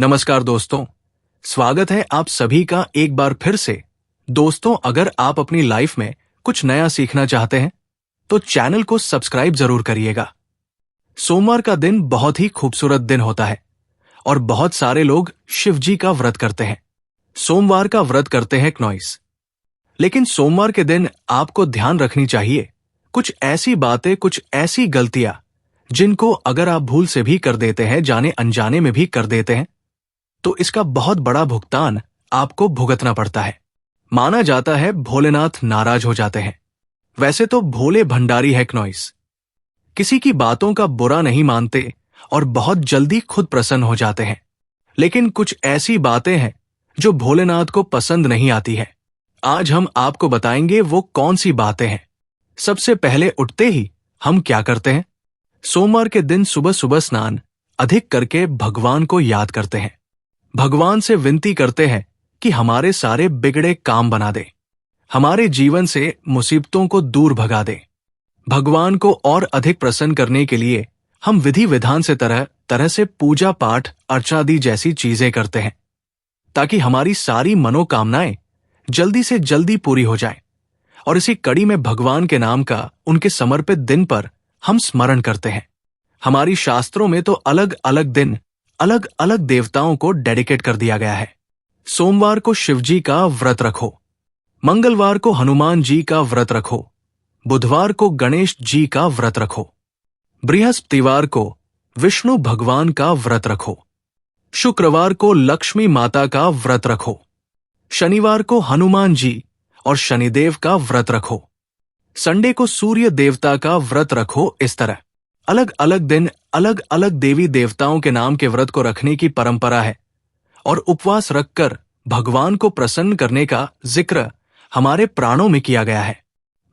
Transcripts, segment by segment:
नमस्कार दोस्तों, स्वागत है आप सभी का एक बार फिर से। दोस्तों, अगर आप अपनी लाइफ में कुछ नया सीखना चाहते हैं तो चैनल को सब्सक्राइब जरूर करिएगा। सोमवार का दिन बहुत ही खूबसूरत दिन होता है और बहुत सारे लोग शिव जी का व्रत करते हैं। सोमवार का व्रत करते हैं क्नॉइस। लेकिन सोमवार के दिन आपको ध्यान रखनी चाहिए कुछ ऐसी बातें, कुछ ऐसी गलतियां जिनको अगर आप भूल से भी कर देते हैं, जाने अनजाने में भी कर देते हैं, तो इसका बहुत बड़ा भुगतान आपको भुगतना पड़ता है। माना जाता है भोलेनाथ नाराज हो जाते हैं। वैसे तो भोले भंडारी है क्नॉइस, किसी की बातों का बुरा नहीं मानते और बहुत जल्दी खुद प्रसन्न हो जाते हैं। लेकिन कुछ ऐसी बातें हैं जो भोलेनाथ को पसंद नहीं आती है। आज हम आपको बताएंगे वो कौन सी बातें हैं। सबसे पहले उठते ही हम क्या करते हैं? सोमवार के दिन सुबह सुबह स्नान अधिक करके भगवान को याद करते हैं। भगवान से विनती करते हैं कि हमारे सारे बिगड़े काम बना दे, हमारे जीवन से मुसीबतों को दूर भगा दे। भगवान को और अधिक प्रसन्न करने के लिए हम विधि विधान से तरह तरह से पूजा पाठ, अर्चनादि जैसी चीजें करते हैं ताकि हमारी सारी मनोकामनाएं जल्दी से जल्दी पूरी हो जाएं। और इसी कड़ी में भगवान के नाम का उनके समर्पित दिन पर हम स्मरण करते हैं। हमारी शास्त्रों में तो अलग अलग दिन अलग अलग देवताओं को डेडिकेट कर दिया गया है। सोमवार को शिव जी का व्रत रखो, मंगलवार को हनुमान जी का व्रत रखो, बुधवार को गणेश जी का व्रत रखो, बृहस्पतिवार को विष्णु भगवान का व्रत रखो, शुक्रवार को लक्ष्मी माता का व्रत रखो, शनिवार को हनुमान जी और शनिदेव का व्रत रखो, संडे को सूर्य देवता का व्रत रखो। इस तरह अलग अलग दिन अलग अलग देवी देवताओं के नाम के व्रत को रखने की परंपरा है और उपवास रखकर भगवान को प्रसन्न करने का जिक्र हमारे प्राणों में किया गया है।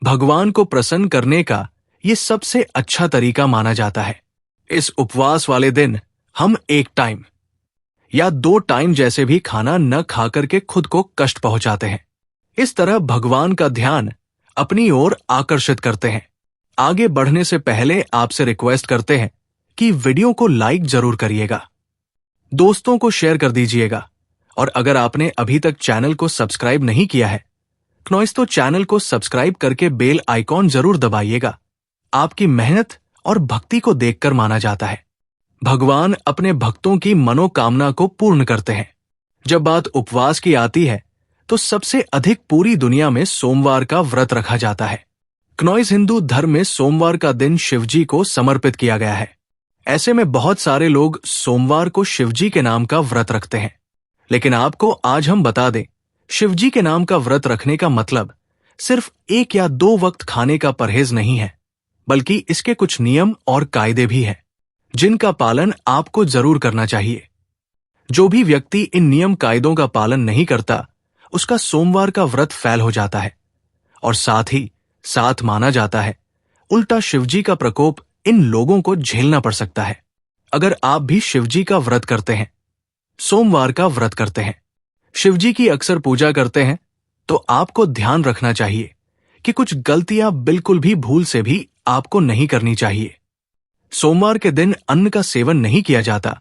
भगवान को प्रसन्न करने का ये सबसे अच्छा तरीका माना जाता है। इस उपवास वाले दिन हम एक टाइम या 2 टाइम जैसे भी खाना न खाकर के खुद को कष्ट पहुंचाते हैं। इस तरह भगवान का ध्यान अपनी ओर आकर्षित करते हैं। आगे बढ़ने से पहले आपसे रिक्वेस्ट करते हैं कि वीडियो को लाइक जरूर करिएगा, दोस्तों को शेयर कर दीजिएगा और अगर आपने अभी तक चैनल को सब्सक्राइब नहीं किया है क्नॉइस तो चैनल को सब्सक्राइब करके बेल आइकॉन जरूर दबाइएगा। आपकी मेहनत और भक्ति को देखकर माना जाता है भगवान अपने भक्तों की मनोकामना को पूर्ण करते हैं। जब बात उपवास की आती है तो सबसे अधिक पूरी दुनिया में सोमवार का व्रत रखा जाता है। क्नॉइस हिंदू धर्म में सोमवार का दिन शिवजी को समर्पित किया गया है। ऐसे में बहुत सारे लोग सोमवार को शिवजी के नाम का व्रत रखते हैं। लेकिन आपको आज हम बता दें, शिवजी के नाम का व्रत रखने का मतलब सिर्फ 1 या 2 वक्त खाने का परहेज नहीं है, बल्कि इसके कुछ नियम और कायदे भी हैं जिनका पालन आपको जरूर करना चाहिए। जो भी व्यक्ति इन नियम कायदों का पालन नहीं करता उसका सोमवार का व्रत फेल हो जाता है और साथ ही साथ माना जाता है उल्टा शिवजी का प्रकोप इन लोगों को झेलना पड़ सकता है। अगर आप भी शिवजी का व्रत करते हैं, सोमवार का व्रत करते हैं, शिवजी की अक्सर पूजा करते हैं, तो आपको ध्यान रखना चाहिए कि कुछ गलतियां बिल्कुल भी भूल से भी आपको नहीं करनी चाहिए। सोमवार के दिन अन्न का सेवन नहीं किया जाता,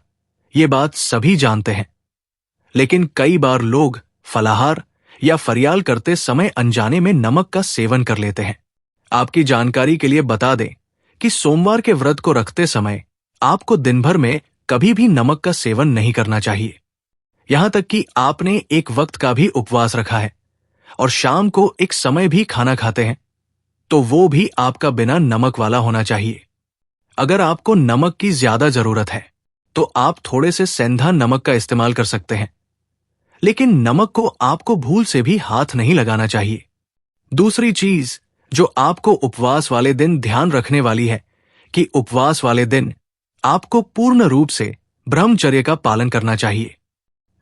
ये बात सभी जानते हैं। लेकिन कई बार लोग फलाहार या फरियाल करते समय अनजाने में नमक का सेवन कर लेते हैं। आपकी जानकारी के लिए बता दें कि सोमवार के व्रत को रखते समय आपको दिन भर में कभी भी नमक का सेवन नहीं करना चाहिए। यहां तक कि आपने एक वक्त का भी उपवास रखा है और शाम को एक समय भी खाना खाते हैं तो वो भी आपका बिना नमक वाला होना चाहिए। अगर आपको नमक की ज्यादा जरूरत है तो आप थोड़े से सेंधा नमक का इस्तेमाल कर सकते हैं, लेकिन नमक को आपको भूल से भी हाथ नहीं लगाना चाहिए। दूसरी चीज जो आपको उपवास वाले दिन ध्यान रखने वाली है कि उपवास वाले दिन आपको पूर्ण रूप से ब्रह्मचर्य का पालन करना चाहिए।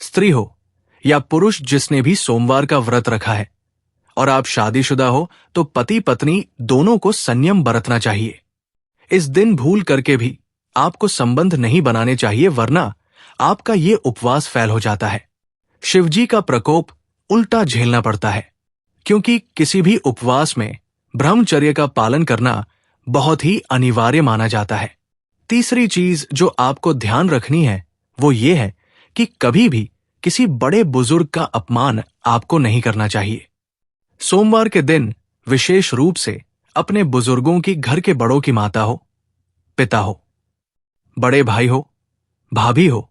स्त्री हो या पुरुष जिसने भी सोमवार का व्रत रखा है और आप शादीशुदा हो तो पति पत्नी दोनों को संयम बरतना चाहिए। इस दिन भूल करके भी आपको संबंध नहीं बनाने चाहिए, वरना आपका ये उपवास फेल हो जाता है। शिवजी का प्रकोप उल्टा झेलना पड़ता है, क्योंकि किसी भी उपवास में ब्रह्मचर्य का पालन करना बहुत ही अनिवार्य माना जाता है। तीसरी चीज जो आपको ध्यान रखनी है वो ये है कि कभी भी किसी बड़े बुजुर्ग का अपमान आपको नहीं करना चाहिए। सोमवार के दिन विशेष रूप से अपने बुजुर्गों की, घर के बड़ों की माता हो, पिता हो, बड़े भाई हो, भाभी हो,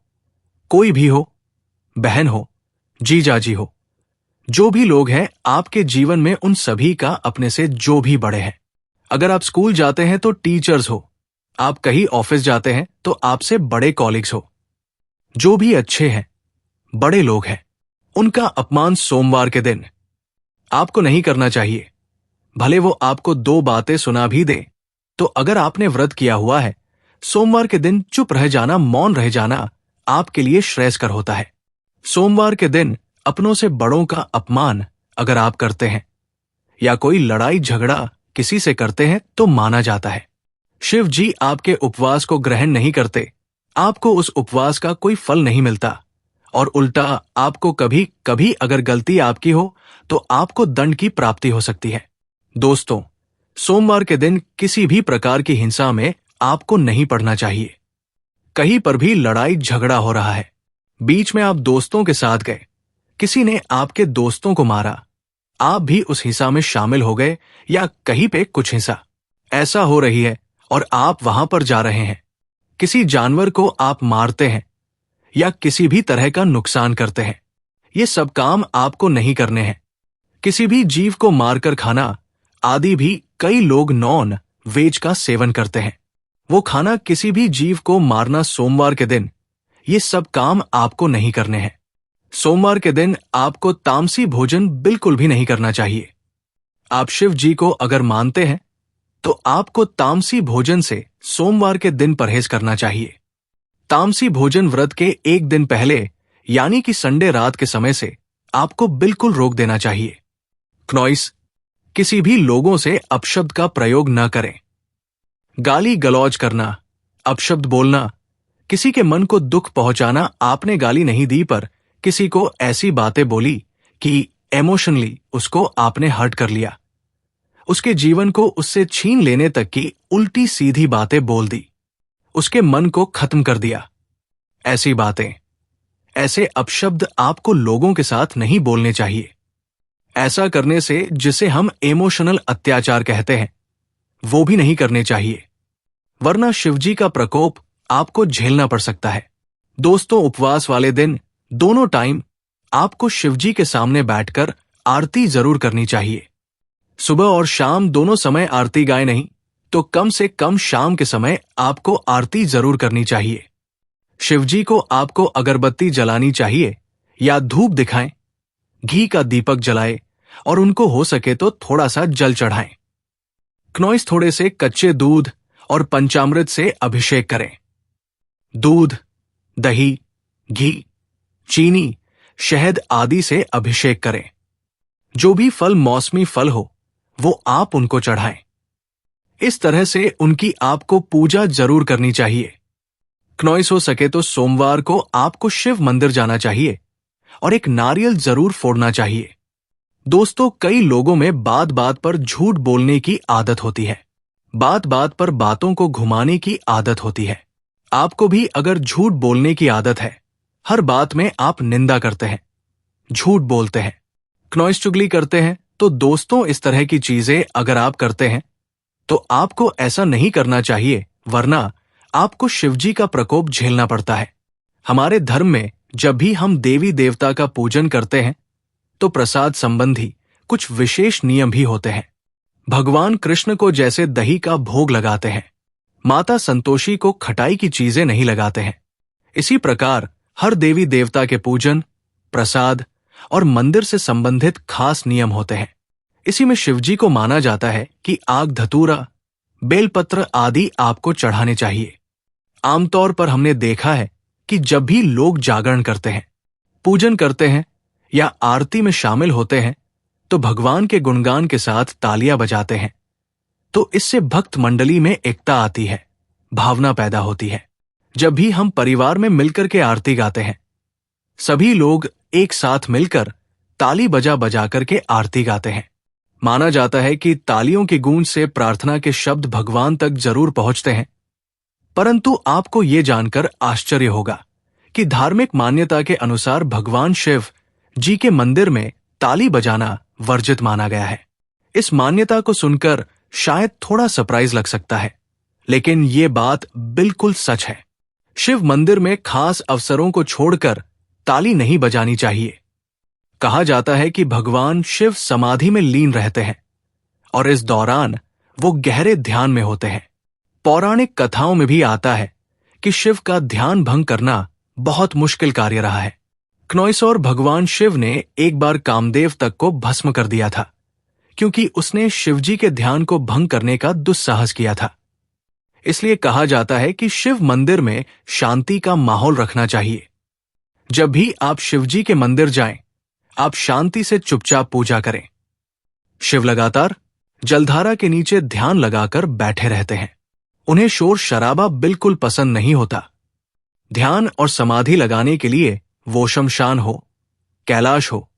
कोई भी हो, बहन हो, जीजाजी हो, जो भी लोग हैं आपके जीवन में, उन सभी का अपने से जो भी बड़े हैं। अगर आप स्कूल जाते हैं तो टीचर्स हो, आप कहीं ऑफिस जाते हैं तो आपसे बड़े कॉलीग्स हो, जो भी अच्छे हैं, बड़े लोग हैं, उनका अपमान सोमवार के दिन आपको नहीं करना चाहिए। भले वो आपको दो बातें सुना भी दे, तो अगर आपने व्रत किया हुआ है, सोमवार के दिन चुप रह जाना, मौन रह जाना आपके लिए श्रेयस्कर होता है। सोमवार के दिन अपनों से बड़ों का अपमान अगर आप करते हैं या कोई लड़ाई झगड़ा किसी से करते हैं तो माना जाता है शिव जी आपके उपवास को ग्रहण नहीं करते, आपको उस उपवास का कोई फल नहीं मिलता, और उल्टा आपको कभी कभी अगर गलती आपकी हो तो आपको दंड की प्राप्ति हो सकती है। दोस्तों, सोमवार के दिन किसी भी प्रकार की हिंसा में आपको नहीं पड़ना चाहिए। कहीं पर भी लड़ाई झगड़ा हो रहा है, बीच में आप दोस्तों के साथ गए, किसी ने आपके दोस्तों को मारा, आप भी उस हिंसा में शामिल हो गए, या कहीं पे कुछ हिंसा ऐसा हो रही है और आप वहां पर जा रहे हैं, किसी जानवर को आप मारते हैं या किसी भी तरह का नुकसान करते हैं, ये सब काम आपको नहीं करने हैं। किसी भी जीव को मारकर खाना आदि भी कई लोग नॉन वेज का सेवन करते हैं, वो खाना, किसी भी जीव को मारना सोमवार के दिन, ये सब काम आपको नहीं करने हैं। सोमवार के दिन आपको तामसी भोजन बिल्कुल भी नहीं करना चाहिए। आप शिव जी को अगर मानते हैं तो आपको तामसी भोजन से सोमवार के दिन परहेज करना चाहिए। तामसी भोजन व्रत के एक दिन पहले यानी कि संडे रात के समय से आपको बिल्कुल रोक देना चाहिए। क्नॉइस, किसी भी लोगों से अपशब्द का प्रयोग न करें। गाली गलौज करना, अपशब्द बोलना, किसी के मन को दुख पहुंचाना। आपने गाली नहीं दी पर किसी को ऐसी बातें बोली कि इमोशनली उसको आपने हर्ट कर लिया, उसके जीवन को उससे छीन लेने तक की उल्टी सीधी बातें बोल दी, उसके मन को खत्म कर दिया। ऐसी बातें, ऐसे अपशब्द आपको लोगों के साथ नहीं बोलने चाहिए। ऐसा करने से जिसे हम इमोशनल अत्याचार कहते हैं, वो भी नहीं करने चाहिए, वरना शिवजी का प्रकोप आपको झेलना पड़ सकता है। दोस्तों, उपवास वाले दिन दोनों टाइम आपको शिवजी के सामने बैठकर आरती जरूर करनी चाहिए। सुबह और शाम दोनों समय आरती गाए नहीं तो कम से कम शाम के समय आपको आरती जरूर करनी चाहिए। शिवजी को आपको अगरबत्ती जलानी चाहिए या धूप दिखाएं, घी का दीपक जलाएं और उनको हो सके तो थोड़ा सा जल चढ़ाएं। क्नॉइस, थोड़े से कच्चे दूध और पंचामृत से अभिषेक करें। दूध, दही, घी, चीनी, शहद आदि से अभिषेक करें। जो भी फल, मौसमी फल हो, वो आप उनको चढ़ाएं। इस तरह से उनकी आपको पूजा जरूर करनी चाहिए। क्नॉइस, हो सके तो सोमवार को आपको शिव मंदिर जाना चाहिए और एक नारियल जरूर फोड़ना चाहिए। दोस्तों, कई लोगों में बात बात पर झूठ बोलने की आदत होती है, बात बात पर बातों को घुमाने की आदत होती है। आपको भी अगर झूठ बोलने की आदत है, हर बात में आप निंदा करते हैं, झूठ बोलते हैं, क्नॉइस चुगली करते हैं, तो दोस्तों, इस तरह की चीजें अगर आप करते हैं तो आपको ऐसा नहीं करना चाहिए, वरना आपको शिवजी का प्रकोप झेलना पड़ता है। हमारे धर्म में जब भी हम देवी देवता का पूजन करते हैं तो प्रसाद संबंधी कुछ विशेष नियम भी होते हैं। भगवान कृष्ण को जैसे दही का भोग लगाते हैं, माता संतोषी को खटाई की चीजें नहीं लगाते हैं, इसी प्रकार हर देवी देवता के पूजन, प्रसाद और मंदिर से संबंधित खास नियम होते हैं। इसी में शिवजी को माना जाता है कि आग, धतूरा, बेलपत्र आदि आपको चढ़ाने चाहिए। आमतौर पर हमने देखा है कि जब भी लोग जागरण करते हैं, पूजन करते हैं या आरती में शामिल होते हैं तो भगवान के गुणगान के साथ तालियां बजाते हैं, तो इससे भक्त मंडली में एकता आती है, भावना पैदा होती है। जब भी हम परिवार में मिलकर के आरती गाते हैं, सभी लोग एक साथ मिलकर ताली बजा बजा करके आरती गाते हैं। माना जाता है कि तालियों की गूंज से प्रार्थना के शब्द भगवान तक जरूर पहुंचते हैं, परंतु आपको ये जानकर आश्चर्य होगा कि धार्मिक मान्यता के अनुसार भगवान शिव जी के मंदिर में ताली बजाना वर्जित माना गया है। इस मान्यता को सुनकर शायद थोड़ा सरप्राइज लग सकता है, लेकिन ये बात बिल्कुल सच है। शिव मंदिर में खास अवसरों को छोड़कर ताली नहीं बजानी चाहिए। कहा जाता है कि भगवान शिव समाधि में लीन रहते हैं और इस दौरान वो गहरे ध्यान में होते हैं। पौराणिक कथाओं में भी आता है कि शिव का ध्यान भंग करना बहुत मुश्किल कार्य रहा है। क्नौइसोर भगवान शिव ने एक बार कामदेव तक को भस्म कर दिया था, क्योंकि उसने शिवजी के ध्यान को भंग करने का दुस्साहस किया था। इसलिए कहा जाता है कि शिव मंदिर में शांति का माहौल रखना चाहिए। जब भी आप शिवजी के मंदिर जाएं, आप शांति से चुपचाप पूजा करें। शिव लगातार जलधारा के नीचे ध्यान लगाकर बैठे रहते हैं। उन्हें शोर शराबा बिल्कुल पसंद नहीं होता। ध्यान और समाधि लगाने के लिए वो शमशान हो, कैलाश हो,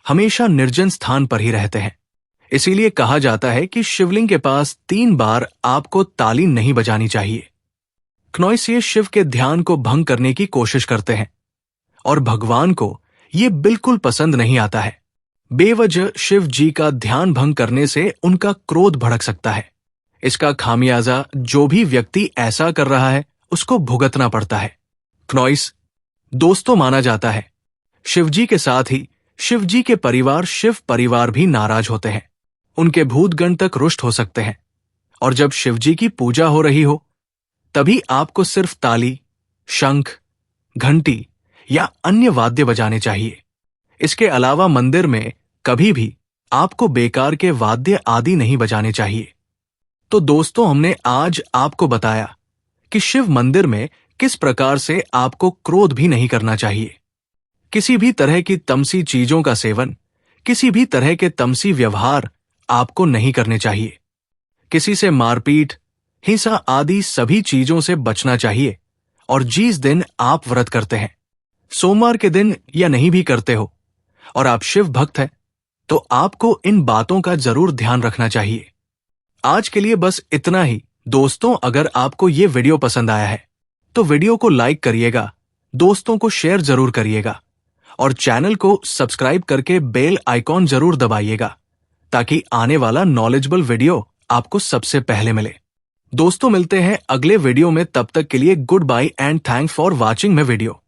हमेशा निर्जन स्थान पर ही रहते हैं। इसीलिए कहा जाता है कि शिवलिंग के पास 3 बार आपको ताली नहीं बजानी चाहिए। क्नौइसियस शिव के ध्यान को भंग करने की कोशिश करते हैं और भगवान को ये बिल्कुल पसंद नहीं आता है। बेवजह शिव जी का ध्यान भंग करने से उनका क्रोध भड़क सकता है। इसका खामियाजा जो भी व्यक्ति ऐसा कर रहा है उसको भुगतना पड़ता है। क्नौइस दोस्तों माना जाता है। शिवजी के साथ ही शिवजी के परिवार शिव परिवार भी नाराज होते हैं। उनके भूतगण तक रुष्ट हो सकते हैं और जब शिवजी की पूजा हो रही हो तभी आपको सिर्फ ताली, शंख, घंटी या अन्य वाद्य बजाने चाहिए। इसके अलावा मंदिर में कभी भी आपको बेकार के वाद्य आदि नहीं बजाने चाहिए। तो दोस्तों, हमने आज आपको बताया कि शिव मंदिर में किस प्रकार से आपको क्रोध भी नहीं करना चाहिए। किसी भी तरह की तमसी चीजों का सेवन, किसी भी तरह के तमसी व्यवहार आपको नहीं करने चाहिए। किसी से मारपीट, हिंसा आदि सभी चीजों से बचना चाहिए। और जिस दिन आप व्रत करते हैं, सोमवार के दिन या नहीं भी करते हो और आप शिव भक्त हैं, तो आपको इन बातों का जरूर ध्यान रखना चाहिए। आज के लिए बस इतना ही। दोस्तों, अगर आपको ये वीडियो पसंद आया है तो वीडियो को लाइक करिएगा, दोस्तों को शेयर जरूर करिएगा और चैनल को सब्सक्राइब करके बेल आइकॉन जरूर दबाइएगा ताकि आने वाला नॉलेजेबल वीडियो आपको सबसे पहले मिले। दोस्तों, मिलते हैं अगले वीडियो में। तब तक के लिए goodbye and thanks for watching my video.